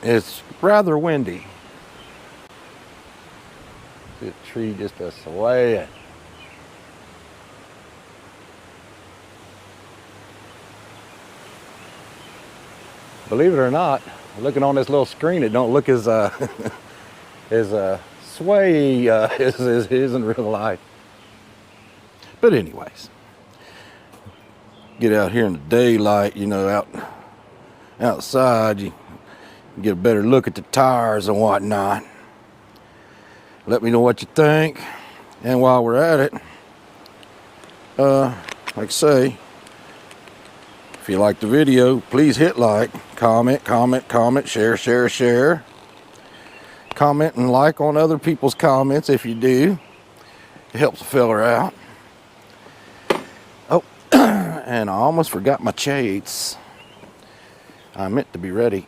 it's rather windy. The tree just a swaying. Believe it or not, looking on this little screen, it don't look as as sway as it is in real life. But anyways, get out here in the daylight, you know, outside, you get a better look at the tires and whatnot. Let me know what you think. And while we're at it, like I say, if you like the video, please hit like, comment, share. Comment and like on other people's comments if you do. It helps a feller out. Oh, and I almost forgot my shades. I meant to be ready.